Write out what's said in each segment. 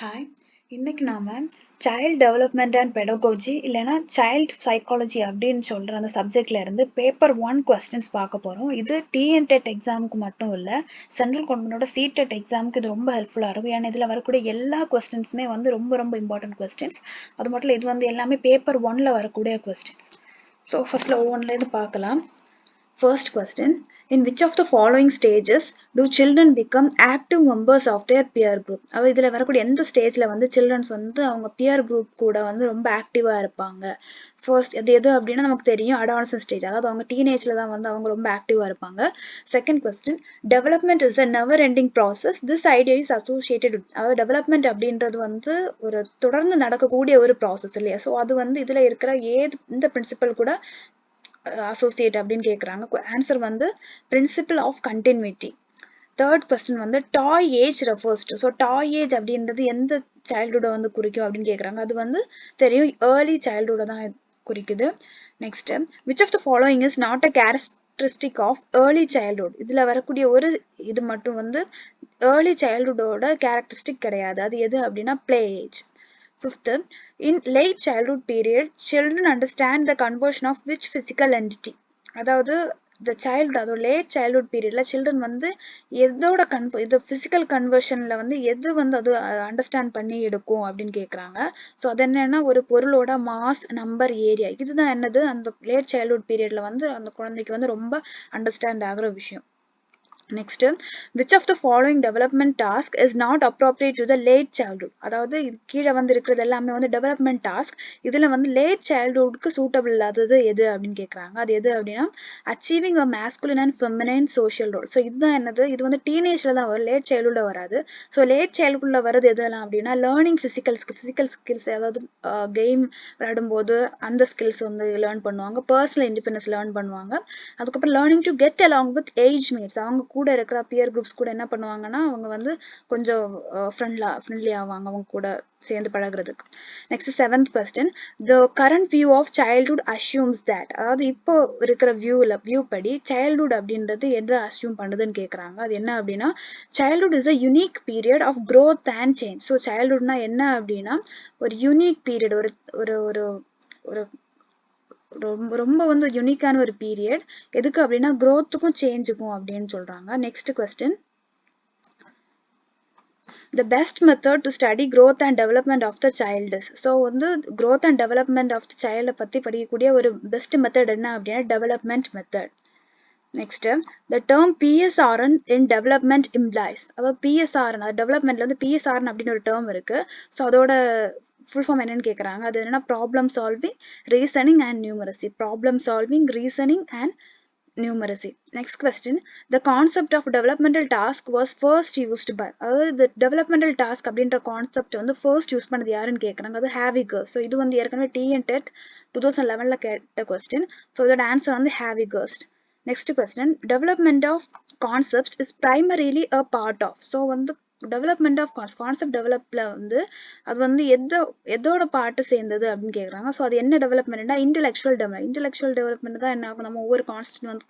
Hi, இன்னைக்கு நாம child development and பெடகோஜி இல்லைன்னா சைல்ட் சைக்காலஜி அப்படின்னு சொல்ற அந்த சப்ஜெக்ட்ல இருந்து பேப்பர் 1 கொஸ்டின்ஸ் பார்க்க போறோம். இது டிஎன்டெட் எக்ஸாமுக்கு மட்டும் இல்ல, சென்ட்ரல் கவர்மெண்டோட சிடெட் எக்ஸாமுக்கு இது ரொம்ப ஹெல்ப்ஃபுல்லா இருக்கும். ஏன்னா இதுல வரக்கூடிய எல்லா கொஸ்டின்ஸுமே வந்து ரொம்ப ரொம்ப இம்பார்ட்டன்ட் கொஸ்டின்ஸ். அது மட்டும் இல்ல, இது வந்து எல்லாமே பேப்பர் 1ல வரக்கூடிய கொஸ்டின்ஸ். ஸோ ஃபர்ஸ்ட்ல ஒவ்வொன்றுல இருந்து பார்க்கலாம். First question. In which of the following stages do children become active members of their peer group? அதாவது இதில் வரக்கூடிய எந்த ஸ்டேஜில் வந்து சில்ட்ரன்ஸ் வந்து அவங்க பியர் குரூப் கூட வந்து ரொம்ப ஆக்டிவாக இருப்பாங்க? ஃபர்ஸ்ட் அது எது அப்படின்னா நமக்கு தெரியும், அடாலசன்ட் ஸ்டேஜ். அதாவது அவங்க டீனேஜில் தான் வந்து அவங்க ரொம்ப ஆக்டிவாக இருப்பாங்க. Second question, development is a never ending process. This idea is associated with, அதாவது டெவலப்மெண்ட் அப்படின்றது வந்து ஒரு தொடர்ந்து நடக்கக்கூடிய ஒரு ப்ராசஸ் இல்லையா? ஸோ அது வந்து இதில் இருக்கிற இந்த பிரின்சிபல் கூட அசோசியேட் அப்படின்னு கேட்குறாங்க. ஆன்சர் வந்து principle of continuity. Third question வந்து toy age refers to. So toy age அப்படின்றது எந்த சைல்டுஹுட்டை வந்து குறிக்கும் அப்படின்னு கேட்குறாங்க. அது வந்து தெரியும், ஏர்லி சைல்டுஹுட்டை தான் குறிக்குது. Next, which of the following is not a characteristic of early childhood. இதில் வரக்கூடிய ஒரு இது மட்டும் வந்து ஏர்லி சைல்டுஹுட்டோட கேரக்டரிஸ்டிக் கிடையாது. அது எது அப்படின்னா play age. Fifth, in late childhood period, children understand the conversion of which physical entity. அதாவது the child, அதோட லேட் சைல்ட்ஹுட் பீரியட்ல சில்ட்ரன் வந்து எதோட இது பிசிக்கல் கன்வர்ஷன்ல வந்து எது வந்து அது அண்டர்ஸ்டாண்ட் பண்ணி எடுக்கும் அப்படின்னு கேட்குறாங்க. ஸோ அது என்னன்னா ஒரு பொருளோட மாஸ், நம்பர், ஏரியா. இதுதான் என்னது அந்த லேட் சைல்ட்ஹுட் பீரியட்ல வந்து அந்த குழந்தைக்கு வந்து ரொம்ப அண்டர்ஸ்டாண்ட் ஆகுற விஷயம். Next, which of the following development task is not appropriate to the late childhood? அதாவது கீழே வந்து இருக்கிறது எல்லாமே வந்து டெவலப்மெண்ட் டாஸ்க். இதுல வந்து லேட் சைல்ட்ஹுட்க்கு சூட்டபிள் இல்லாதது எது அப்படின்னு கேட்குறாங்க. அது எது அப்படின்னா achieving a masculine and feminine social role. So இதுதான் என்னது, இது வந்து டீனேஜ்ல தான் வரும், லேட் சைல்ட்ஹுட்ல வராது. ஸோ லேட் சைல்ட்ஹுட்ல வர்றது எதெல்லாம் அப்படின்னா லேர்னிங் ஃபிசிக்கல் ஸ்கில்ஸ், அதாவது கேம் விளையாடும்போது அந்த ஸ்கில்ஸ் வந்து லேர்ன் பண்ணுவாங்க, பர்சனல் இண்டிபெண்டன்ஸ் லேர்ன் பண்ணுவாங்க. அதுக்கப்புறம் learning to get along with age mates, அவங்க கூட இருக்கிற பியர் குரூப்ஸ் கூட என்ன பண்ணுவாங்கன்னா அவங்க வந்து கொஞ்சம் ஃப்ரெண்ட்லி ஆவாங்க அவங்க கூட சேர்ந்து பழகுறதுக்கு. Next, seventh question, the current view of childhood assumes that. அதாவது இப்போ இருக்கிற வியூ படி சைல்ட்ஹுட் அப்படின்றது எதை அஸ்யூம் பண்ணுதுன்னு கேட்குறாங்க. அது என்ன அப்படின்னா childhood is a unique period of growth and change. So சைல்ட்ஹுட்னா என்ன அப்படின்னா ஒரு யூனிக் பீரியட், ஒரு ஒரு ஒரு ஒரு ரொம்ப ரொம்ப வந்து யூனிக்கான ஒரு பீரியட். எதுக்கு அப்படின்னா growthக்கும் சேஞ்சுக்கும் அப்படின்னு சொல்றாங்க. Next question, the best method to study growth and development of the child is. So வந்து growth and development of the child பற்றி படிக்கக்கூடிய ஒரு பெஸ்ட் மெத்தட் என்ன அப்படின்னா development method. Next, the term PSRN in development implies. அதாவது PSRN, அது டெவலப்மெண்ட்ல வந்து PSRN அப்படின்னு ஒரு டேர்ம் இருக்கு. ஸோ அதோட ஃபுல் ஃபார்ம் என்னன்னு கேட்குறாங்க. அது என்னன்னா problem solving, reasoning and numeracy. Problem solving, reasoning and numeracy. Next question, the concept of developmental task was first used by. அதாவது the developmental task அப்படின்ற கான்செப்ட் வந்து ஃபர்ஸ்ட் யூஸ் பண்ணது யாருன்னு கேட்குறாங்க. அது ஹேவிகர். ஸோ இது வந்து ஏற்கனவே TNTET 2011ல கேட்ட கொஸ்டின். ஸோ இதோட ஆன்சர் வந்து Havighurst. Next question, development of concepts is primarily a part of. So வந்து டெவலப்மெண்ட் ஆஃப் கான்செப்ட் டெவலப்ல வந்து அது வந்து எதோட பார்ட்டு சேர்ந்தது அப்படின்னு கேட்குறாங்க. ஸோ அது என்ன டெவலப்மெண்ட்னா இன்டெலெக்சுவல் டெவலப்மெண்ட் தான் என்ன ஆகும், நம்ம ஒவ்வொரு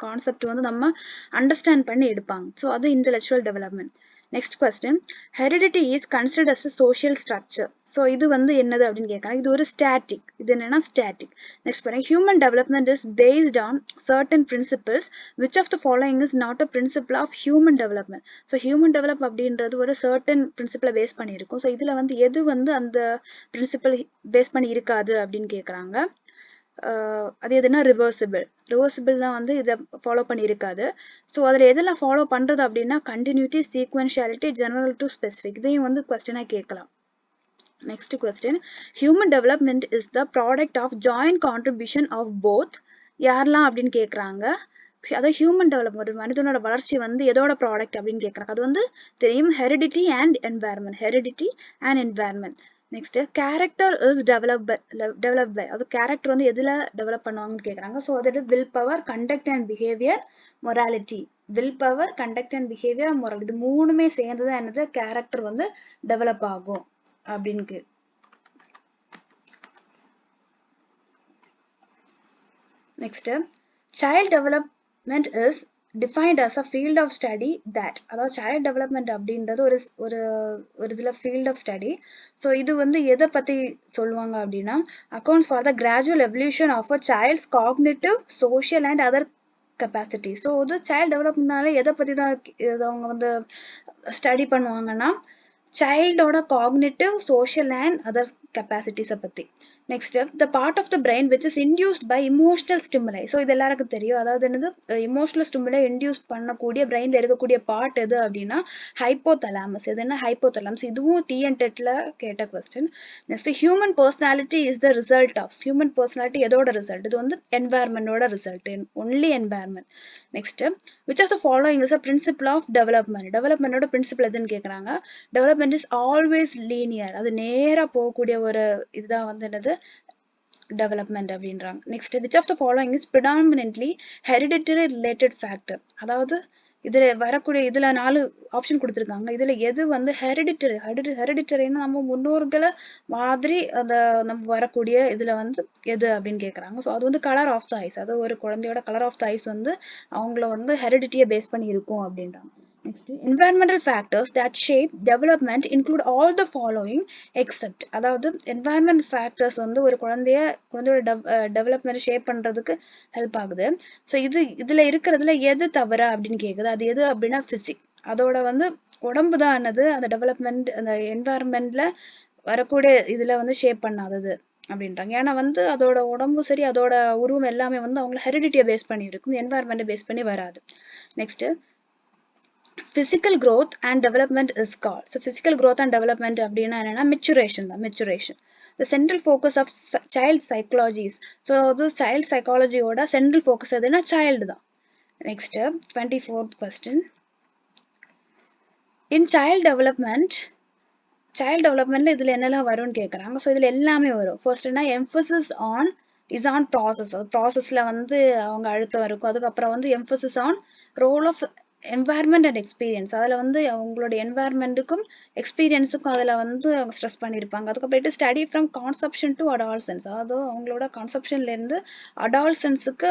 கான்செப்ட் வந்து நம்ம அண்டர்ஸ்டாண்ட் பண்ணி எடுப்பாங்க. ஸோ அது intellectual development. Next question, heredity is considered as a social structure. So இது வந்து என்னது அப்படின்னு கேட்குறாங்க. இது ஒரு ஸ்டாட்டிக். இது என்னன்னா ஸ்டாட்டிக். நெக்ஸ்ட் பாருங்க, human development is based on certain principles. Which of the following is not a principle of human development. So human develop அப்படின்றது ஒரு சர்டன் பிரின்சிபிளை பேஸ் பண்ணி இருக்கும். ஸோ இதுல வந்து எது வந்து அந்த பிரின்சிபல் பேஸ் பண்ணி இருக்காது அப்படின்னு கேட்குறாங்க. அது எதுனா ரிவர்சிபிள் தான் வந்து இதை ஃபாலோ பண்ணி இருக்காது. ஸோ அதில் எதெல்லாம் ஃபாலோ பண்ணுறது அப்படின்னா continuity, sequentiality, general to specific. இதையும் வந்து கொஸ்டினாக கேட்கலாம். Next question, human development is the product of joint contribution of both. யாரெல்லாம் அப்படின்னு கேட்குறாங்க. அதாவது ஹியூமன் டெவலப்மெண்ட், மனிதனோட வளர்ச்சி வந்து எதோட ப்ராடக்ட் அப்படின்னு கேட்குறாங்க. அது வந்து தெரியும், heredity and environment. Next, character is develop by. அது கேரக்டர் வந்து எதுல டெவலப் பண்ணுவாங்கன்னு கேட்குறாங்க. ஸோ அது will power, conduct and behaviour, morality. Will power, conduct and behaviour, morality, இது மூணுமே சேர்ந்துதான் என்னது கேரக்டர் வந்து டெவலப் ஆகும் அப்படின்னு. Next, child development is defined as a field of study that, அதாவது child development அப்படின்றது ஒரு ஒரு ஒரு இதுல field of study. ஸோ இது வந்து எதை பத்தி சொல்லுவாங்க அப்படின்னா accounts for the gradual evolution of a child's cognitive, social and other capacity. So இது child developmentனால எதை பத்தி தான் அவங்க வந்து ஸ்டடி பண்ணுவாங்கன்னா சைல்டோட காக்னிட்டிவ், சோஷியல் அண்ட் அதர் கெப்பாசிட்டிஸை பற்றி. Next the part of the brain which is induced by emotional stimuli. So இது எல்லாருக்கும் தெரியும். அதாவது என்னது, இமோஷனல் ஸ்டிமுலை இன்டியூஸ் பண்ணக்கூடிய பிரெயினில் இருக்கக்கூடிய பார்ட் எது அப்படின்னா ஹைப்போதலாமஸ். இது என்ன ஹைப்போதலாமஸ், இதுவும் டிஎன்டெட்ல கேட்ட question. Next human personality is the result of. Human personality எதோட ரிசல்ட், இது வந்து என்வாயர்மெண்டோட ரிசல்ட், only environment. Next which of the following is a principle of development. டெவலப்மெண்டோட பிரின்சிபிள் எதுன்னு கேட்குறாங்க. Development is always linear. அது நேரா போகக்கூடிய ஒரு இதுதான் வந்து என்னது டெவலப்மெண்ட் அப்படின்றாங்க. Next which of the following is predominantly hereditary related factor. அதாவது இதுல வரக்கூடிய இதுல 4 ஆப்ஷன் கொடுத்துருக்காங்க. இதுல எது வந்து ஹெரிடிட்டரின்னா நம்ம முன்னோர்களை மாதிரி அந்த நம்ம வரக்கூடிய இதுல வந்து எது அப்படின்னு கேட்குறாங்க. ஸோ அது வந்து கலர் ஆஃப் த ஐஸ். அது ஒரு குழந்தையோட கலர் ஆஃப் த ஐஸ் வந்து அவங்கள வந்து ஹெரிடிட்டியை பேஸ் பண்ணி இருக்கும் அப்படின்றாங்க. Next, environmental factors that shape development include all the following except. அதாவது environment factors வந்து ஒரு குழந்தையோட டெவலப்மெண்ட் ஷேப் பண்றதுக்கு ஹெல்ப் ஆகுது. ஸோ இதுல இருக்கிறதுல எது தவிர அப்படின்னு கேக்குது. அது எது அப்படின்னா பிசிக்ஸ். அதோட வந்து உடம்பு தான் என்னது அந்த டெவலப்மெண்ட் அந்த என்வாயர்மெண்ட்ல வரக்கூடிய இதுல வந்து ஷேப் பண்ணாதது அப்படின்றாங்க. ஏன்னா வந்து அதோட உடம்பு சரி, அதோட உருவம் எல்லாமே வந்து அவங்கள ஹெரிடிட்டியை பேஸ் பண்ணி இருக்கும், என்வாயர்மெண்ட்டை பேஸ் பண்ணி வராது. Next physical growth and development is called. So physical growth and development அப்படின்னா என்னன்னா maturation தான், maturation. The central focus of child psychology is, so the child psychology ஓட central focus எதுனா child தான். Next 24th question. In child development இதுல என்னெல்லாம் வரும்னு கேக்குறாங்க. ஸோ இதுல எல்லாமே வரும். ஃபர்ஸ்ட்னா emphasis on is on process. ப்ராசஸ்ல வந்து அவங்க அழுத்தம் இருக்கும். அதுக்கப்புறம் வந்து emphasis on role of environment and experience. அதில் வந்து அவங்களோட என்வாயர்மெண்ட்டுக்கும் எக்ஸ்பீரியன்ஸுக்கும் அதில் வந்து அவங்க ஸ்ட்ரெஸ் பண்ணியிருப்பாங்க. அதுக்கப்புறமேட்டு ஸ்டடி ஃப்ரம் கான்செப்ஷன் டு அடால்சன்ஸ். அதாவது அவங்களோட கான்செப்ஷன்லேருந்து அடால்சன்ஸுக்கு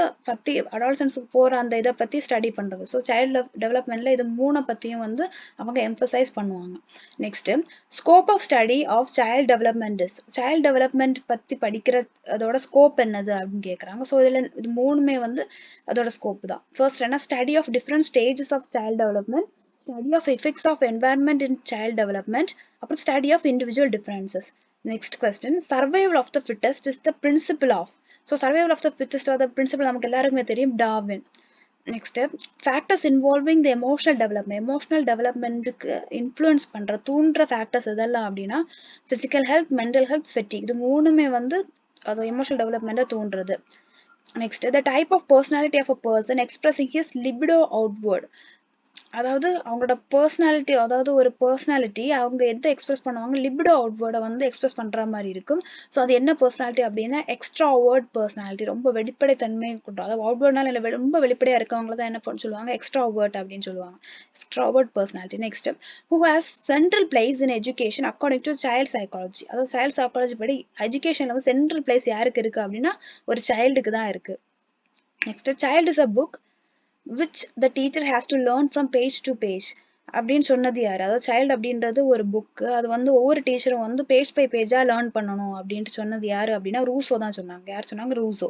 போகிற அந்த இதை பற்றி ஸ்டடி பண்ணுறது. ஸோ சைல்டு டெவலப்மெண்ட்டில் இது 3 பற்றியும் வந்து அவங்க எம்பசைஸ் பண்ணுவாங்க. Next scope of study of child development is. சைல்டு டெவலப்மெண்ட் பற்றி படிக்கிற அதோட ஸ்கோப் என்னது அப்படின்னு கேட்குறாங்க. ஸோ இதில் இது 3மே வந்து அதோட ஸ்கோப் தான். ஃபர்ஸ்ட் என்ன, study of different stages of child development, study of effects of environment in child development, அப்புறம் study of individual differences. Next question, survival of the fittest is the principle of. So survival of the fittest of the principle நமக்கு எல்லாருக்குமே தெரியும், Darwin. Next factors involving the emotional டெவலப்மெண்ட்டுக்கு influence பண்ற தூண்டுற factors எதெல்லாம் அப்படின்னா physical health, mental health, fatigue. இது 3மே வந்து அது எமோஷனல் டெவலப்மெண்ட்டை தூண்டுறது. Next, the type of personality of a person expressing his libido outward. அதாவது அவங்களோட பர்சனாலிட்டி, அதாவது ஒரு பர்சனாலிட்டி அவங்க எதை எக்ஸ்பிரஸ் பண்ணுவாங்க, லிபிடோ அவுட்வேர்டை வந்து எக்ஸ்பிரஸ் பண்ற மாதிரி இருக்கும். ஸோ அது என்ன பர்சனாலிட்டி அப்படின்னா எக்ஸ்ட்ராவர்ட் பர்சனாலிட்டி, ரொம்ப வெளிப்படை தன்மை கொண்டு. அதாவது அவுட்வேர்ட்னால இல்லை, ரொம்ப வெளிப்படையா இருக்கவங்கள தான் என்ன சொல்லுவாங்க, எக்ஸ்ட்ராவர்ட் அப்படின்னு சொல்லுவாங்க, extrovert personality. Next, who has central place in education according to child psychology. அதாவது சைல்ட் சைக்காலஜி படி எஜுகேஷன்ல வந்து சென்ட்ரல் பிளேஸ் யாருக்கு இருக்கு அப்படின்னா ஒரு சைல்டுக்கு தான் இருக்கு. Next, child is a book which the teacher has to learn from page to page அப்படின்னு சொன்னது யாரு? அதாவது சைல்டு அப்படின்றது ஒரு புக்கு, அது வந்து ஒவ்வொரு டீச்சரும் வந்து பேஜ் பை பேஜா லேர்ன் பண்ணணும் அப்படின்ட்டு சொன்னது யாரு அப்படின்னா ரூசோ தான் சொன்னாங்க. யார் சொன்னாங்க? Rousseau.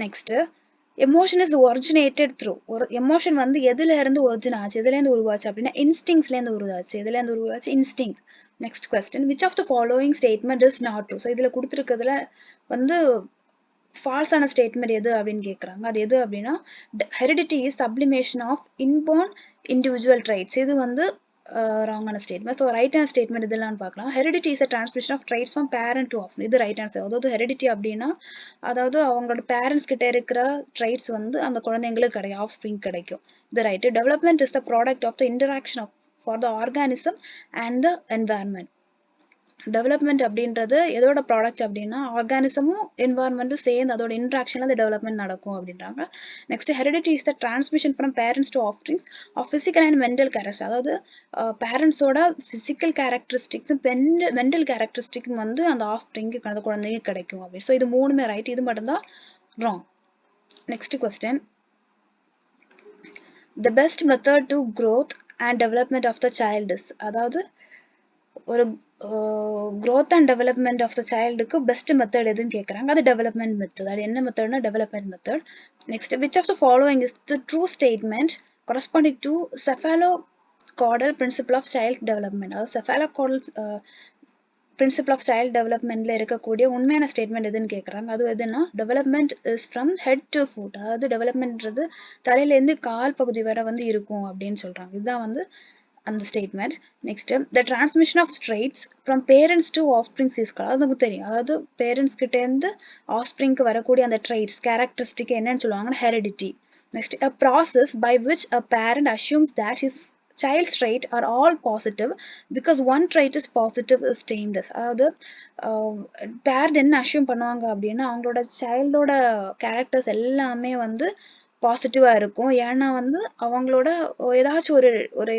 Next, emotion is originated through. ஒரு எமோஷன் வந்து எதுல இருந்து ஒரிஜின் ஆச்சு, எதுல இருந்து உருவாச்சு அப்படின்னா இன்ஸ்டிங்ஸ்ல இருந்து உருவாச்சு. எதுல இருந்து உருவாச்சு? Instinct. Next question, which of the following statement is not true. So இதுல கொடுத்துருக்கிறதுல வந்து ஃபால்ஸான ஸ்டேட்மெண்ட் எது அப்படின்னு கேட்குறாங்க. அது எது அப்படின்னா heredity is sublimation of inborn individual traits. இது வந்து ராங்கான ஸ்டேட்மெண்ட். ஸோ ரைட்டான ஸ்டேட்மெண்ட் இதெல்லாம் பார்க்கலாம். Heredity is a transmission of traits from parent to off. இது ரைட் ஆன்சர். அதாவது ஹெரிடிட்டி அப்படின்னா அதாவது அவங்களோட பேரண்ட்ஸ் கிட்ட இருக்கிற ட்ரைட்ஸ் வந்து அந்த குழந்தைங்களுக்கு கிடைக்கும், ஆஃப் ஸ்ப்ரிங் கிடைக்கும். இது right. Development is the product of the interaction of for the organism and the environment. Development அப்படின்றது எதோட ப்ராடக்ட் அப்படின்னா ஆர்கானிசமும் என்வாயர்மெண்ட்டும் சேர்ந்து அதோட இன்ட்ராக்ஷன்ல அந்த டெவலப்மெண்ட் நடக்கும் அப்படின்றாங்க. Next, heredity is the transmission from parents to offsprings of physical and mental characters. அதாவது பேரண்ட்ஸோட பிசிக்கல் கேரக்டரிஸ்டிக்ஸும் மென்டல் கேரக்டரிஸ்டிக்கும் வந்து அந்த ஆஃப்ஸ்ப்ரிங்க்கு அந்த குழந்தைங்க கிடைக்கும் அப்படின்னு. ஸோ இது 3மே ரைட், இது மட்டும்தான் wrong. Next question, the best method to growth and development of the child is, அதாவது ஒரு growth and development of the childக்கு best method எதுன்னு கேக்குறாங்க. அது development method. அது என்ன மெத்தட்னா development method. Next, which of the following is the true statement corresponding to cephalocaudal principle of child development? அதாவது cephalocaudal principle of child developmentல இருக்கக்கூடிய உண்மையான statement எதுன்னு கேக்குறாங்க. அது எதுன்னா development is from head to foot. அதாவது developmentன்றது தலையில இருந்து கால் பகுதி வரை வந்து இருக்கும் அப்படின்னு சொல்றாங்க. இதுதான் வந்து அந்த statement. Next, the transmission of traits from parents to offspring is called. அது நமக்கு தெரியும். அதாவது பேரண்ட்ஸ் கிட்ட இருந்து ஆஃப்ஸ்பிரிங்க்கு வரக்கூடிய அந்த traits கேரக்டரிஸ்டிக் என்னன்னு சொல்லுவாங்கன்னா heredity. Next, a process by which a parent assumes that his child's traits are all positive because one trait is positive is termed as. அதாவது பேரண்ட் என்ன அஷ்யூம் பண்ணுவாங்க அப்படின்னா அவங்களோட சைல்டோட கேரக்டர்ஸ் எல்லாமே வந்து பாசிட்டிவா இருக்கும். ஏன்னா வந்து அவங்களோட ஏதாச்சும்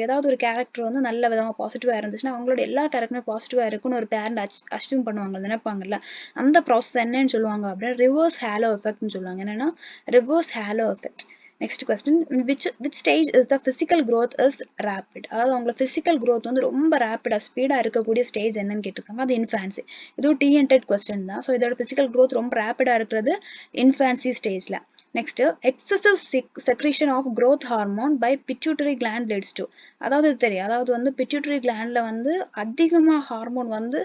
ஏதாவது ஒரு கேரக்டர் வந்து நல்ல விதமா பாசிட்டிவா இருந்துச்சுன்னா அவங்களோட எல்லா கேரக்டருமே பாசிட்டிவா இருக்கும்னு ஒரு பேரண்ட் அஷ்யூம் பண்ணுவாங்க, நினைப்பாங்கல்ல. அந்த ப்ராசஸ் என்னன்னு சொல்லுவாங்க அப்படின்னா ரிவர்ஸ் ஹேலோ எஃபெக்ட்னு சொல்லுவாங்க. என்னன்னா reverse Halo effect. Next question, which stage is the physical growth is rapid? அதாவது அவங்களோட physical growth வந்து ரொம்ப ரேப்பிடா ஸ்பீடா இருக்கக்கூடிய ஸ்டேஜ் என்னன்னு கேட்டிருக்காங்க. அது இன்ஃபான்சி. இதுவும் TNTET கொஸ்டின் தான். ஸோ இதோட physical growth ரொம்ப ரேப்பிடா இருக்கிறது இன்ஃபான்சி ஸ்டேஜ்ல. Next, excessive secretion of growth hormone by pituitary gland leads to. அதாவது தெரியும். அதாவது வந்து pituitary glandல வந்து அதிகமா ஹார்மோன் வந்து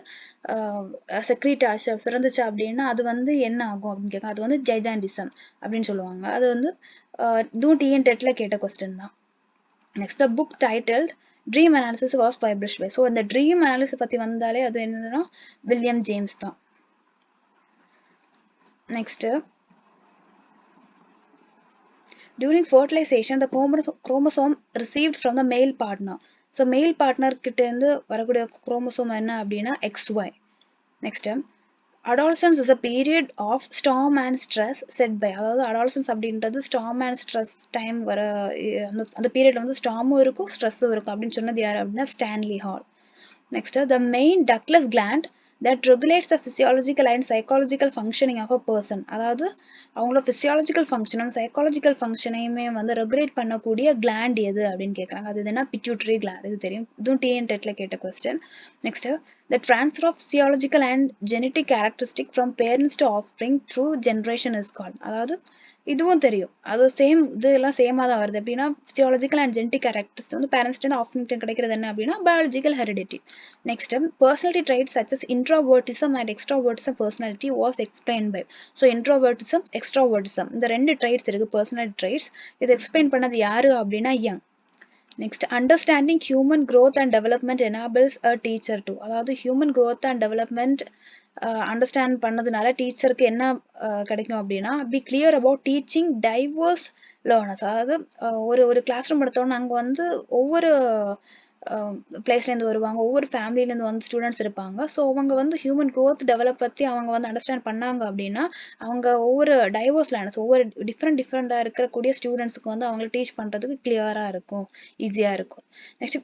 செக்ரீட் ஆச்சு சுரந்துச்சு அப்படின்னா அது வந்து என்ன ஆகும் அப்படின்னு கேட்க, அது வந்து ஜைஜாண்டிசம் அப்படின்னு சொல்லுவாங்க. அது வந்து இதுவும் TNTETல கேட்ட கொஸ்டின் தான். Next, the book titled Dream Analysis was published by. So இந்த ட்ரீம் அனாலிசிஸ் பத்தி வந்தாலே அது என்னன்னா வில்லியம் ஜேம்ஸ் தான். Next, during fertilization the chromosome received from the male partner. So male partner கிட்ட இருந்து வரக்கூடிய chromosome என்ன அப்படின்னா XY. Next, adolescence is a period of storm and stress set by. அதாவது adolescence அப்படின்றது storm and stress டைம் வர அந்த பீரியட்ல வந்து ஸ்டார்மும் இருக்கும் ஸ்ட்ரெஸ்ஸும் இருக்கும் அப்படின்னு சொன்னது யாரு அப்படின்னா Stanley hall. Next, the main ductless gland that regulates the physiological and psychological functioning of a person. அதாவது அவங்களோட physiological functionum psychological functionையுமே வந்து ரெகுலேட் பண்ணக்கூடிய gland எது அப்படின்னு கேட்குறாங்க. அது எதுனா pituitary gland. இது தெரியும். இதுவும் TNTETல கேட்ட question. Next, the transfer of physiological and genetic characteristic from parents to offspring through generation is called. அதாவது இதுவும் தெரியும். அது சேம் இதெல்லாம் சேமா தான் வருது. எப்படின்னா physiological and genetic characteristics வந்து பேரண்ட்ஸ்ட்டு இருந்து ஆஃப்ஸ்பிரிங் கிடைக்கிறது என்ன அப்படின்னா biological heredity. Next, personality traits such as introvertism and extrovertism personality was explained by. So introvertism, extrovertism இந்த ரெண்டு traits இருக்கு personality traits. இது எக்ஸ்பிளைன் பண்ணது யாரு அப்படின்னா young. Next, understanding human growth and development enables a teacher to. அதாவது human growth and development understand பண்ணதுனால டீச்சருக்கு என்ன கிடைக்கும் அப்படின்னா B clear about teaching divorce learners. அதாவது ஒரு கிளாஸ் ரூம் எடுத்தோன்னா அங்கே வந்து ஒவ்வொரு பிளேஸ்லேருந்து வருவாங்க, ஒவ்வொரு ஃபேமிலியிலேருந்து வந்து ஸ்டூடெண்ட்ஸ் இருப்பாங்க. ஸோ அவங்க வந்து ஹியூமன் க்ரோத் டெவலப் பற்றி அவங்க வந்து அண்டர்ஸ்டாண்ட் பண்ணாங்க அப்படின்னா அவங்க ஒவ்வொரு டைவர்ஸ் லேர்னர்ஸ் ஒவ்வொரு டிஃப்ரெண்டாக இருக்கக்கூடிய ஸ்டூடெண்ட்ஸுக்கு வந்து அவங்களை டீச் பண்ணுறதுக்கு கிளியராக இருக்கும், ஈஸியாக இருக்கும். Next,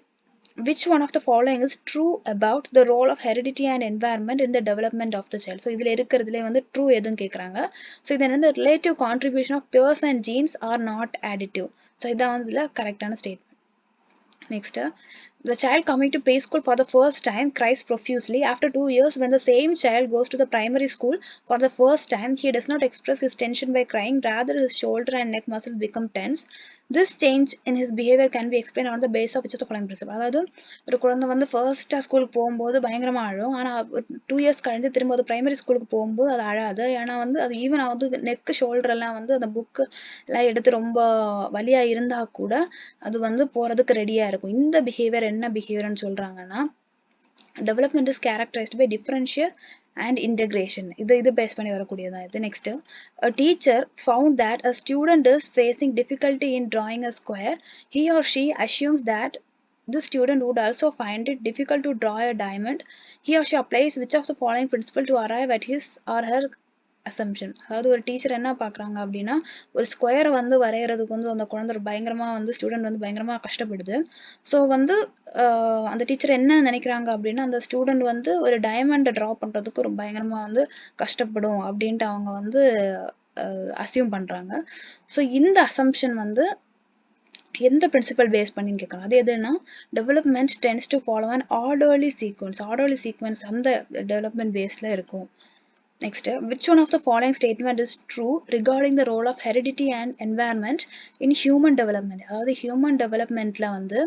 which one of the following is true about the role of heredity and environment in the development of the child? So இதுல இருக்கிறதுலே வந்து true எதுன்னு கேக்குறாங்க. So இது வந்து relative contribution of peers and genes are not additive. So இதான் வந்து இதுல கரெக்டான statement. Next, the child coming to preschool for the first time cries profusely. After 2 years, when the same child goes to the primary school for the first time, he does not express his tension by crying, rather his shoulder and neck muscles become tense. This change in his behavior can be explained on the basis of which of the following principle. அதாவது ஒரு குழந்தை வந்து ஃபர்ஸ்டா ஸ்கூலுக்கு போகும்போது பயங்கரமா அழும். ஆனா 2 இயர்ஸ் கழிஞ்சு திரும்ப அது பிரைமரி ஸ்கூலுக்கு போகும்போது அது அழாது. ஏன்னா வந்து அது ஈவன் வந்து நெக் ஷோல்டர் எல்லாம் வந்து அந்த புக்கு எல்லாம் எடுத்து ரொம்ப வலியா இருந்தா கூட அது வந்து போறதுக்கு ரெடியா இருக்கும். இந்த பிஹேவியர் என்ன பிஹேவியர்னு சொல்றாங்கன்னா development is characterized by differential and integration. இது பேஸ் பண்ணி வரக்கூடியதான் இது. Next, a teacher found that a student is facing difficulty in drawing a square. He or she assumes that the student would also find it difficult to draw a diamond. He or she applies which of the following principle to arrive at his or her assumption. அதாவது ஒரு teacher என்ன பார்க்குறாங்க அப்படின்னா ஒரு ஸ்கொயரை வந்து வரைகிறதுக்கு வந்து அந்த குழந்தை பயங்கரமா வந்து ஸ்டூடெண்ட் வந்து பயங்கரமா கஷ்டப்படுது. ஸோ வந்து அந்த டீச்சர் என்ன நினைக்கிறாங்க அப்படின்னா அந்த ஸ்டூடெண்ட் வந்து ஒரு டைமண்டை ட்ரா பண்ணுறதுக்கு ஒரு பயங்கரமா வந்து கஷ்டப்படும் அப்படின்ட்டு அவங்க வந்து அசியூம் பண்றாங்க. ஸோ இந்த அசம்ஷன் வந்து எந்த பிரின்சிபல் பேஸ் பண்ணின்னு கேட்கலாம். அது எதுனா development tends to follow an orderly sequence அந்த டெவலப்மெண்ட் பேஸ்ல இருக்கும். Next, which one of the following statement is true regarding the role of heredity and environment in human development? அதாவது human developmentல வந்து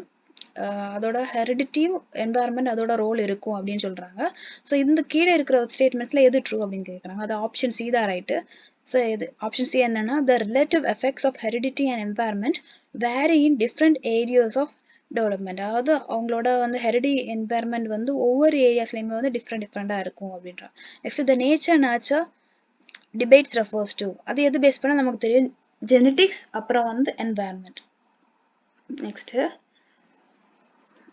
அதோட ஹெரிடிட்டி என்வாயர்மெண்ட் அதோட ரோல் இருக்கும் அப்படின்னு சொல்றாங்க. ஸோ இந்த கீழே இருக்கிற ஸ்டேட்மெண்ட்ல எது ட்ரூ அப்படின்னு கேட்குறாங்க. அது ஆப்ஷன் சி தான் ரைட்டு. ஸோ இது ஆப்ஷன் சி என்னன்னா the relative effects of heredity and environment vary in different areas of development. அதாவது அவங்களோட வந்து ஹெரிடி என்வாயர்மெண்ட் வந்து ஒவ்வொரு ஏரியாஸ்லையுமே வந்து டிஃப்ரெண்டாக இருக்கும் அப்படின்றாங்க. Next the nature debates refers to, அது எது பேஸ் பண்ணால் நமக்கு தெரியும், ஜெனட்டிக்ஸ் அப்புறம் வந்து environment. Next,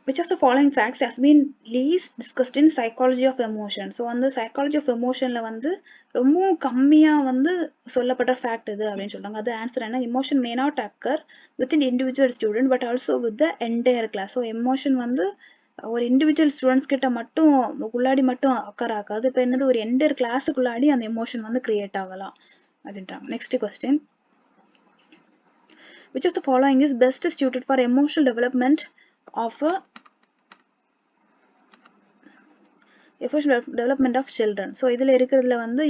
which of the following facts has been least discussed in psychology of emotion? So அந்த psychology of emotionல வந்து ரொம்ப கம்மியாக வந்து சொல்லப்பட்ட ஃபேக்ட் இது அப்படின்னு சொல்றாங்க. அது ஆன்சர் என்ன, emotion may not occur within individual student but also with the entire class. So emotion வந்து ஒரு இண்டிவிஜுவல் ஸ்டூடெண்ட்ஸ் கிட்ட மட்டும் உள்ளாடி மட்டும் அக்கர் ஆகாது. இப்போ என்னது ஒரு என்டையர் கிளாஸுக்குள்ளாடி அந்த எமோஷன் வந்து கிரியேட் ஆகலாம் அப்படின்றாங்க. Next question, which of the following is best suited for emotional development of a development of children? So இதில் இருக்கிறதுல வந்து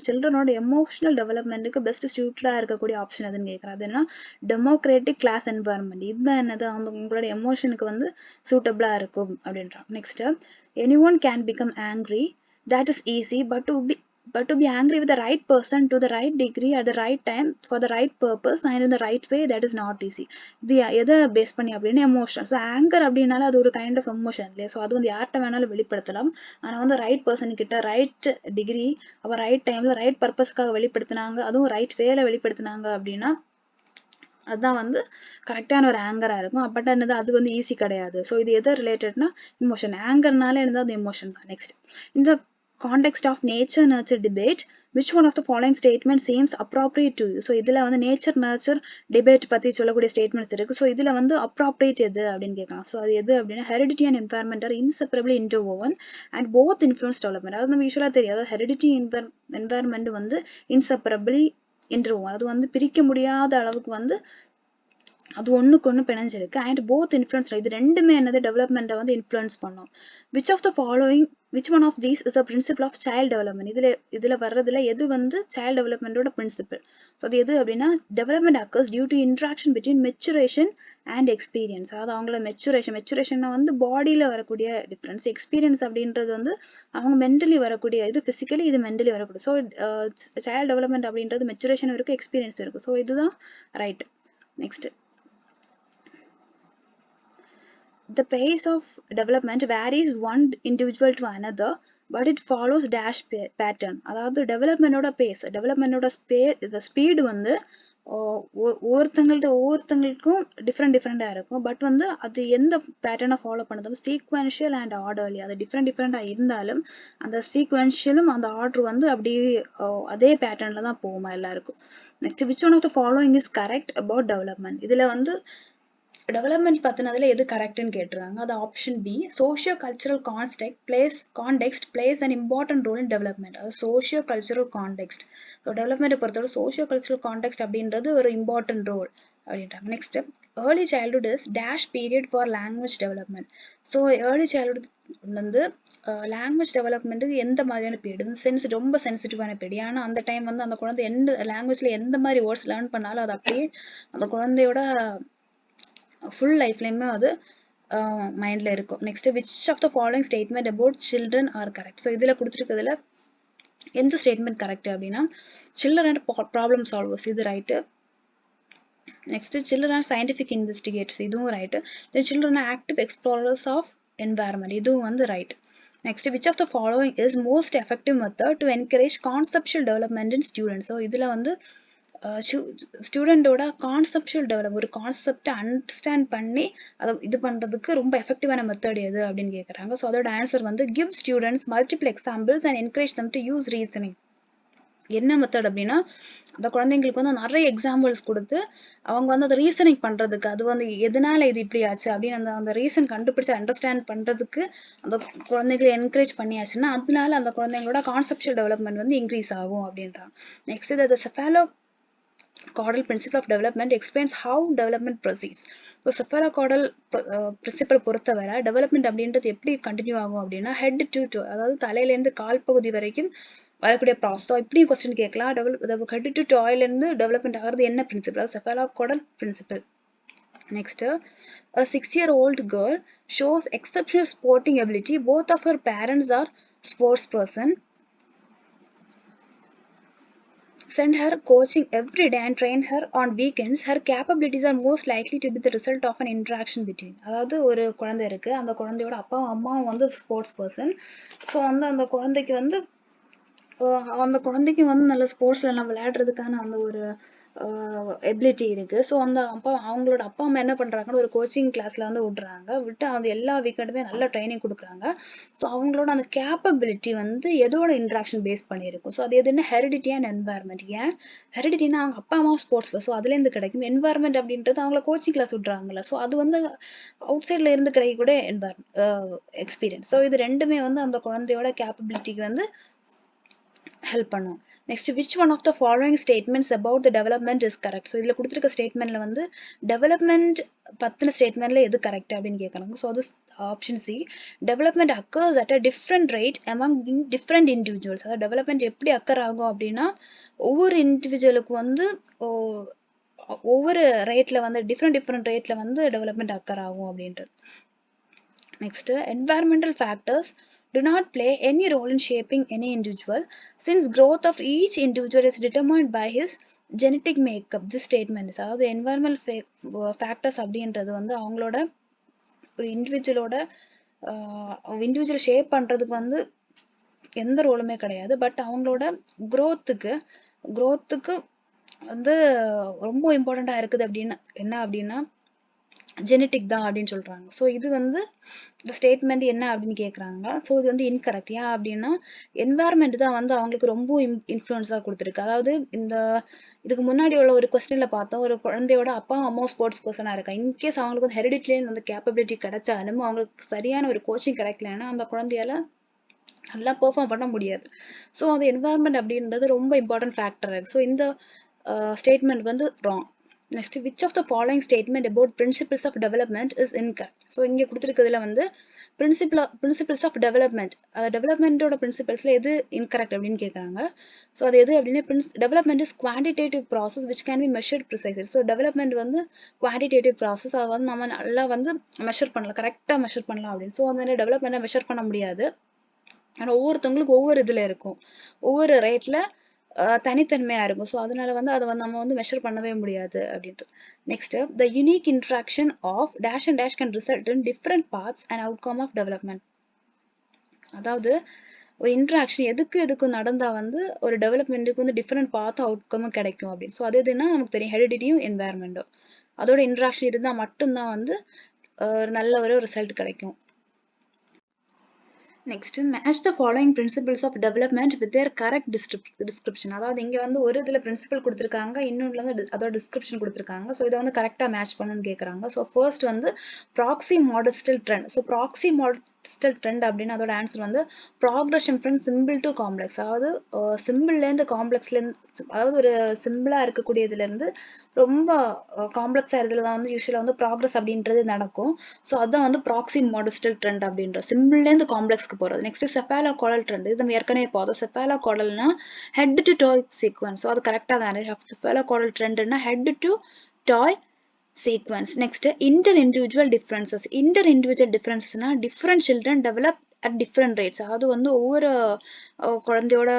சில்ட்ரனோட எமோஷனல் டெவலப்மெண்ட்டுக்கு பெஸ்ட் சூட்டடாக இருக்கக்கூடிய ஆப்ஷன் எதுன்னு கேட்குறேன். அது என்ன, டெமோக்ராட்டிக் கிளாஸ் என்வாயர்மெண்ட். இதுதான் என்னது, அந்த உங்களோட எமோஷனுக்கு வந்து சூட்டபிளாக இருக்கும் அப்படின்றான். Next, any one can become angry, that is easy, but to be angry with the right person to the right degree at the right time for the right purpose and in the right way, that is not easy. இது எதை base பண்ணி அப்படின்னா emotion. So anchor அப்படின்னால அது ஒரு kind of emotion இல்லையா. So அது வந்து யார்கிட்ட வேணாலும் வெளிப்படுத்தலாம். ஆனால் வந்து ரைட் பர்சன் கிட்ட ரைட் டிகிரி அப்போ ரைட் டைம்ல ரைட் பர்பஸ்க்காக வெளிப்படுத்தினாங்க, அதுவும் ரைட் வேல வெளிப்படுத்தினாங்க அப்படின்னா அதுதான் வந்து கரெக்டான ஒரு ஆங்கராக இருக்கும். பட் என்னது அது வந்து ஈஸி கிடையாது. ஸோ இது எதை ரிலேட்டட்னா எமோஷன். ஆங்கர்னால என்னது அது எமோஷன் தான். நெக்ஸ்ட், இந்த context of nature nurture debate, which one of the following statements seems appropriate to you? So இதில் வந்து நேச்சர் நர்ச்சர் டிபேட் பற்றி சொல்லக்கூடிய ஸ்டேட்மெண்ட்ஸ் இருக்குது. ஸோ இதில் வந்து அப்ராப்ரியேட் எது அப்படின்னு கேட்கலாம். ஸோ அது எது அப்படின்னா heredity and environment are inseparably interwoven and both influence development. அது நம்ம யூஸ்வலாக தெரியும், அதாவது ஹெரிடிட்டி என்வாயர்மெண்ட் வந்து இன்செப்பரபிளி இன்டர்வோவன், அது வந்து பிரிக்க முடியாத அளவுக்கு வந்து அது ஒன்றுக்கு ஒன்று பிணைஞ்சிருக்கு. அண்ட் போத் இன்ஃப்ளூயன்ஸ், இது ரெண்டுமே என்னது டெவலப்மெண்ட்டை வந்து இன்ஃப்ளூயன்ஸ் பண்ணும். which one of these is a principle of child development? இதில் வர்றதுல எது வந்து child developmentோட பிரின்சிபிள்? ஸோ அது எது அப்படின்னா development occurs due to interaction between maturation and experience. அதாவது அவங்கள மெச்சுரேஷன்னா வந்து பாடியில் வரக்கூடிய டிஃப்ரென்ஸ், எக்ஸ்பீரியன்ஸ் அப்படின்றது வந்து அவங்க மென்டலி வரக்கூடிய இது, ஃபிசிக்கலி இது மென்டலி வரக்கூடிய. ஸோ சைல்ட் டெவலப்மெண்ட் அப்படின்றது மெச்சுரேஷன் இருக்குது, எக்ஸ்பீரியன்ஸ் இருக்குது. ஸோ இதுதான் right. Next, the pace of development varies one individual to another, but it follows dash pattern. அதாவது டெவலப்மெண்டோட ஸ்பீடு வந்து ஒவ்வொருத்தங்களுக்கும் டிஃப்ரெண்டாக இருக்கும். பட் வந்து அது எந்த பேட்டர்னை ஃபாலோ பண்ணுது, சீக்வென்ஷியல் அண்ட் ஆர்டர்லி. அது டிஃப்ரெண்டாக இருந்தாலும் அந்த சீக்வென்ஷியலும் அந்த ஆர்டர் வந்து அப்படியே அதே பேட்டர்னில் தான் போகுமா எல்லாருக்கும். Next, which one of the following is correct about development? இதில் வந்து டெவலப்மெண்ட் பத்தினதுல எது கரெக்ட்னு கேட்டுருக்காங்க. அது option B, socio cultural context plays an important role in development. அது சோஷியோ கல்ச்சரல் கான்டெக்ஸ்ட். ஸோ டெவலப்மெண்ட்டை பொறுத்தவரை சோஷியோ கல்ச்சரல் கான்டெக்ஸ்ட் அப்படின்றது ஒரு இம்பார்ட்டன்ட் ரோல் அப்படின்றாங்க. Next, early childhood is dash period for language development. So early childhood வந்து language டெவலப்மெண்ட்டுக்கு எந்த மாதிரியான பீரியட், ரொம்ப சென்சிட்டிவான பீரியட். ஏன்னா அந்த டைம் வந்து அந்த குழந்தை எந்த லாங்குவேஜ்ல எந்த மாதிரி வேர்ட்ஸ் லேர்ன் பண்ணாலும் அது அப்படியே அந்த குழந்தையோட ஃபுல் லைஃப்லையுமே அது மைண்டில் இருக்கும். Next, which of the following statement about children are correct? So இதில் கொடுத்துருக்கிறதுல எந்த ஸ்டேட்மெண்ட் கரெக்ட் அப்படின்னா சில்ட்ரன் அண்ட் ப்ராப்ளம் சால்வர்ஸ், இது right. Next, children and scientific investigates, இதுவும் right. Then children active explorers of environment, இதுவும் வந்து right. Next, which of the following is most effective method to encourage conceptual development in students? So இதில் வந்து ஸ்டூடெண்டோட conceptual develop, ஒரு கான்செப்டை understand பண்ணி அதை இது பண்ணுறதுக்கு ரொம்ப எஃபெக்டிவான மெத்தட் எது அப்படின்னு கேட்குறாங்க. ஸோ அதோட ஆன்சர் வந்து give students multiple examples and encourage them to use reasoning. என்ன மெத்தட் அப்படின்னா அந்த குழந்தைங்களுக்கு வந்து நிறைய எக்ஸாம்பிள்ஸ் கொடுத்து அவங்க வந்து அதை ரீசனிங் பண்ணுறதுக்கு, அது வந்து எதனால இது இப்படி ஆச்சு அப்படின்னு அந்த ரீசன் கண்டுபிடிச்சு அண்டர்ஸ்டாண்ட் பண்ணுறதுக்கு அந்த குழந்தைகளை என்கரேஜ் பண்ணியாச்சுன்னா அதனால அந்த குழந்தைங்களோட கான்செப்ஷுவல் டெவலப்மெண்ட் வந்து இன்க்ரீஸ் ஆகும் அப்படின்றாங்க. Next, caudal principle of development explains how development proceeds. So cephalocaudal principle பொறுத்தவரை development அப்படின்றது எப்படி கண்டினியூ ஆகும் அப்படின்னா head to toe, அதாவது தலையில இருந்து கால் பகுதி வரைக்கும் வரக்கூடிய ப்ராசஸ். இப்படியும் கொஸ்டின் கேட்கலாம். head to toe இருந்து டெவலப்மெண்ட் ஆகிறது என்ன principal? cephalocaudal principle. Next, a 6-year-old girl shows exceptional sporting ability. Both of her parents are sports person. Send her coaching every day and train her on weekends. Her capabilities are most likely to be the result of an interaction between. அதாவது ஒரு குழந்தை இருக்கு, அந்த குழந்தையோட அப்பாவும் அம்மாவும் வந்து sports person. So வந்து அந்த குழந்தைக்கு வந்து நல்ல ஸ்போர்ட்ஸ்ல எல்லாம் விளையாடுறதுக்கான அந்த ஒரு எபிலிட்டி இருக்கு. ஸோ அந்த அவங்களோட அப்பா அம்மா என்ன பண்றாங்கன்னா ஒரு கோச்சிங் கிளாஸ்ல வந்து விட்டுறாங்க. விட்டு அந்த எல்லா வீக்கெண்டுமே நல்ல ட்ரைனிங் கொடுக்குறாங்க. ஸோ அவங்களோட அந்த கேப்பபிலிட்டி வந்து எதோட இன்ட்ராக்ஷன் பேஸ் பண்ணியிருக்கும். ஸோ அது எதுன்னா ஹெரிடிட்டி அண்ட் என்வாயர்மெண்ட். ஏன் ஹெரிடிட்டினா அவங்க அப்பா அம்மா ஸ்போர்ட்ஸ், ஸோ அதுலேருந்து கிடைக்கும். என்வாயர்மெண்ட் அப்படின்றது அவங்கள கோச்சிங் கிளாஸ் விட்றாங்கல்ல, ஸோ அது வந்து அவுட் சைட்ல இருந்து கிடைக்கக்கூடிய எக்ஸ்பீரியன்ஸ். ஸோ இது ரெண்டுமே வந்து அந்த குழந்தையோட கேப்பபிலிட்டிக்கு வந்து ஹெல்ப் பண்ணும். Next, which one of the following statements about the development is correct? So இதில் கொடுத்துருக்க ஸ்டேட்மெண்ட்ல வந்து டெவலப்மெண்ட் பத்தின ஸ்டேட்மெண்ட்ல எது கரெக்ட் அப்படின்னு கேட்குறாங்க. ஸோ அது option C, development occurs at a different rate among different individuals. அதாவது டெவலப்மெண்ட் எப்படி அக்கர் ஆகும் அப்படின்னா ஒவ்வொரு இண்டிவிஜுவலுக்கு வந்து ஒவ்வொரு ரேட்ல வந்து டிஃப்ரெண்ட் ரேட்ல வந்து டெவலப்மெண்ட் அக்கர் ஆகும் அப்படின்றது. Next, environmental factors do not play any role in shaping any individual, since growth of each individual is determined by his genetic makeup. This statement is, அதாவது environmental factors அப்படின்றது வந்து அவங்களோட ஒரு individual shape பண்றதுக்கு வந்து எந்த ரோலுமே கிடையாது. பட் அவங்களோட growthக்கு வந்து ரொம்ப இம்பார்ட்டண்டா இருக்குது அப்படின்னா என்ன அப்படின்னா ஜெனட்டிக் தான் அப்படின்னு சொல்றாங்க. ஸோ இது வந்து இந்த ஸ்டேட்மெண்ட் என்ன அப்படின்னு கேட்குறாங்க. ஸோ இது வந்து இன்கரெக்ட். ஏன் அப்படின்னா என்வாயர்மெண்ட் தான் வந்து அவங்களுக்கு ரொம்ப இன்ஃப்ளூயன்ஸாக கொடுத்துருக்கு. அதாவது இதுக்கு முன்னாடி உள்ள ஒரு கொஸ்டின்ல பார்த்தோம், ஒரு குழந்தையோட அப்பா அம்மா ஸ்போர்ட்ஸ் பர்சனாக இருக்கா. இன்கேஸ் அவங்களுக்கு வந்து ஹெரிடிட்டிலே அந்த கேப்பபிலிட்டி கிடைச்சாலும் அவங்களுக்கு சரியான ஒரு கோச்சிங் கிடைக்கலன்னா அந்த குழந்தையால நல்லா பெர்ஃபார்ம் பண்ண முடியாது. ஸோ அந்த என்வாயர்மெண்ட் அப்படின்றது ரொம்ப இம்பார்ட்டன்ட் ஃபேக்டர். ஸோ இந்த ஸ்டேட்மெண்ட் வந்து wrong. Next, which of the following statement about principles of development is incorrect? So இங்கே கொடுத்துருக்கிறதுல வந்து principles of development, டெவலப்மெண்ட்டோட பிரின்சிபல்ஸ்ல எது இன்கரெக்ட் அப்படின்னு கேட்குறாங்க. ஸோ அது எது அப்படின்னா development is quantitative process which can be measured precisely. So development வந்து குவான்டிடேட்டிவ் ப்ராசஸ், அதை வந்து நம்ம நல்லா வந்து மெஷர் பண்ணலாம், கரெக்டாக மெஷர் பண்ணலாம் அப்படின்னு. ஸோ அந்த டெவலப்மெண்ட்டை மெஷர் பண்ண முடியாது. ஆனால் ஒவ்வொருத்தவங்களுக்கு ஒவ்வொரு இதில் இருக்கும், ஒவ்வொரு ரேட்ல தனித்தன்மையா இருக்கும். ஸோ அதனால வந்து அதை வந்து நம்ம வந்து மெஷர் பண்ணவே முடியாது அப்படின்ட்டு. Next, the unique interaction of dash and dash can result in different parts and outcome of development. அதாவது ஒரு இன்ட்ராக்ஷன் எதுக்கு நடந்தா வந்து ஒரு டெவலப்மெண்ட்டுக்கு வந்து டிஃப்ரெண்ட் பார்த்தும் அவுட்கமும் கிடைக்கும் அப்படின்னு. ஸோ அது எதுன்னா நமக்கு தெரியும், ஹெரிடிட்டியும் என்வாயர்மெண்ட்டும் அதோட இன்ட்ராக்ஷன் இருந்தால் மட்டும்தான் வந்து நல்ல ஒரு ரிசல்ட் கிடைக்கும். Next, match the following principles of development with their correct description. அதாவது இங்க வந்து ஒரு இதுல பிரின்சிபல் கொடுத்துருக்காங்க, இன்னொன்றுல வந்து அதோட டிஸ்கிரிப்ஷன் கொடுத்துருக்காங்க. ஸோ இதை வந்து கரெக்டா மேட்ச் பண்ணுன்னு கேட்குறாங்க. ஸோ ஃபர்ஸ்ட் வந்து proximodistal trend. So proximodistal trend அப்படின்னு அதோட ஆன்சர் வந்து progression from simple to complex. அதாவது சிம்பிள்லேருந்து காம்ப்ளெக்ஸ்லேருந்து, அதாவது ஒரு சிம்பிளா இருக்கக்கூடியதுல இருந்து ரொம்ப காம்ப்ளெக்ஸா இருக்கிறதுல தான் வந்து யூஸ்வலா வந்து ப்ராக்ரஸ் அப்படின்றது நடக்கும். ஸோ அதான் வந்து ப்ராக்சி மாடஸ்டல் ட்ரெண்ட் அப்படின்ற சிம்பிள்லேருந்து காம்ப்ளெக்ஸ்க்கு போகிறது. நெக்ஸ்ட் செஃபாலோகாடல் ட்ரெண்ட், இது நம்ம ஏற்கனவே பார்த்தோம். செஃபாலோகாடல்னா head to tail sequence. So அது கரெக்டாக தானே. செஃபாலோகாடல் ட்ரெண்ட்னா head to tail sequence. Next inter individual differences. Inter individual டிஃபரன்சஸ்னா different children develop at different rates. அதாவது வந்து ஒவ்வொரு குழந்தையோட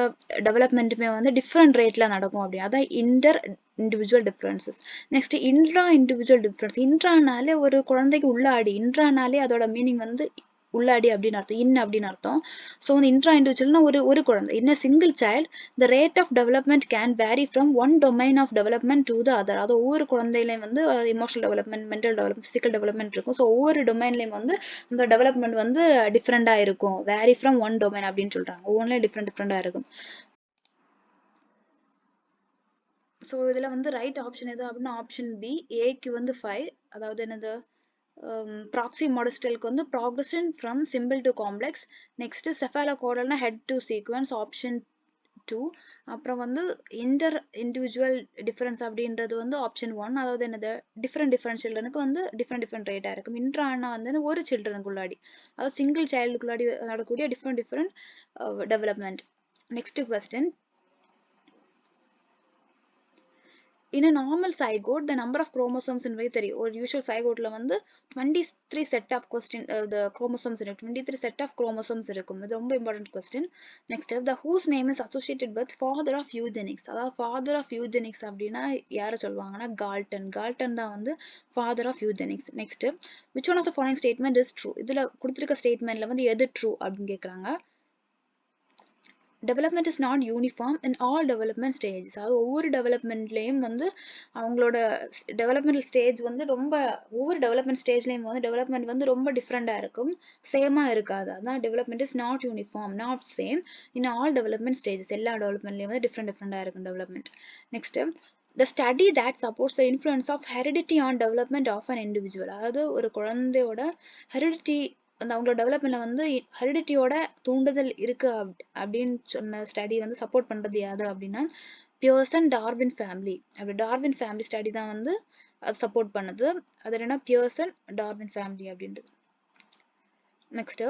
டெவலப்மெண்ட்டுமே வந்து டிஃப்ரெண்ட் ரேட்ல நடக்கும் அப்படி. அதான் inter individual differences. Next intra individual difference. இன்ட்ரானாலே ஒரு குழந்தைக்கு உள்ளாடி, இன்ட்ரானாலே அதோட மீனிங் வந்து உள்ளாடி அப்படின்னு அர்த்தம், அப்படின்னு அர்த்தம். ஸோ வந்து இன்ட்ரா இண்டிவிஜுவல்னா ஒரு குழந்தை, in single child the rate of development can vary from one domain of development to the other. அது ஒவ்வொரு குழந்தையிலையும் வந்து emotional development, mental development, physical development இருக்கும். ஸோ ஒவ்வொரு டொமைன்லையும் வந்து அந்த டெவலப்மெண்ட் வந்து டிஃப்ரெண்டா இருக்கும். வேரி ஃப்ரம் ஒன் டொமைன் அப்படின்னு சொல்றாங்க. ஒவ்வொன்றிலையும் டிஃப்ரெண்டா இருக்கும். ஸோ இதில் வந்து ரைட் ஆப்ஷன் எது அப்படின்னா ஆப்ஷன் பி, ஏக்கு வந்து 5. அதாவது என்னது, ப்ராக்சி மாடஸ்டலுக்கு வந்து progression from simple to complex. Next செஃபாலோகாடல்னா ஹெட் டு சீக்வன்ஸ், ஆப்ஷன் 2. அப்புறம் வந்து இன்டர் இண்டிவிஜுவல் டிஃபரன்ஸ் அப்படின்றது வந்து ஆப்ஷன் 1. அதாவது என்னது, டிஃப்ரெண்ட் சில்ட்ரனுக்கு வந்து டிஃப்ரெண்ட் ரேட்டாக இருக்கும். இன்ட்ரானா வந்து ஒரு சில்ட்ரனுக்குள்ளாடி, அதாவது சிங்கிள் சைல்டுக்குள்ளாடி நடக்கக்கூடிய different development. Next question. In a normal zygote, the number of chromosomes in தெரியும். ஒரு usual zygoteல வந்து 23 set of the chromosomes இருக்கு. 23 set of chromosomes இருக்கும். இது ரொம்ப important question. Next, the whose name is associated with father of eugenics. அதாவது father of eugenics அப்படின்னா யாரை சொல்லுவாங்கன்னா Galton. Galton தான் வந்து father of eugenics. Next, which one of the following statement is true? இதுல கொடுத்திருக்க statementல வந்து எது true அப்படின்னு கேக்குறாங்க. Development is not uniform in all development stages. அதாவது ஒவ்வொரு டெவலப்மெண்ட்லேயும் வந்து அவங்களோட டெவலப்மெண்டல் ஸ்டேஜ் வந்து ரொம்ப, ஒவ்வொரு டெவலப்மெண்ட் ஸ்டேஜ்லேயும் வந்து டெவலப்மெண்ட் வந்து ரொம்ப டிஃப்ரெண்டாக இருக்கும், சேமாக இருக்காது. அதான் development is not uniform, not same in all development stages. எல்லா டெவலப்மெண்ட்லேயும் வந்து டிஃப்ரெண்டாக இருக்கும் development. Next, the study that supports the influence of heredity on development of an individual. அதாவது ஒரு குழந்தையோட heredity அந்த அவங்களோட டெவலப்மெண்ட்ல வந்து ஹெரிடிட்டியோட தூண்டுதல் இருக்கு அப்படின்னு சொன்ன ஸ்டடி வந்து சப்போர்ட் பண்றது யாது அப்படின்னா பியர்சன் டார்வின் ஃபேமிலி. அப்படி டார்வின் ஃபேமிலி ஸ்டடி தான் வந்து அது சப்போர்ட் பண்ணுது. அது என்னன்னா பியர்சன் டார்வின் ஃபேமிலி அப்படின்றது. Next,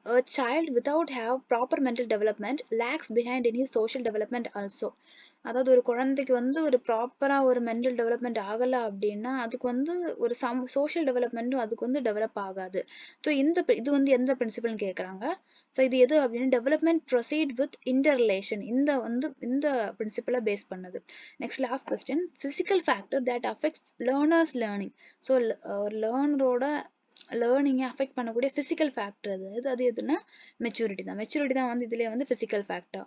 a child without have proper mental development lags behind any social development also. அதாவது ஒரு குழந்தைக்கு வந்து ஒரு ப்ராப்பரா ஒரு மென்டல் டெவலப்மெண்ட் ஆகல அப்படின்னா அதுக்கு வந்து ஒரு சோஷியல் டெவலப்மெண்ட்டும் அதுக்கு வந்து டெவலப் ஆகாது. ஸோ இது வந்து எந்த பிரின்சிபல்னு கேட்குறாங்க. ஸோ இது எது அப்படின்னா development proceed with inter relation, இந்த பிரின்சிபலை பேஸ் பண்ணது. Next last question. Physical factor that affects learners learning. So ஒரு லேர்னரோட லேர்னிங்கை அஃபெக்ட் பண்ணக்கூடிய பிசிக்கல் ஃபேக்டர் அது எதுனா மெச்சூரிட்டி தான். மெச்சூரிட்டி தான் வந்து இதுலேயே வந்து பிசிக்கல் ஃபேக்டர்.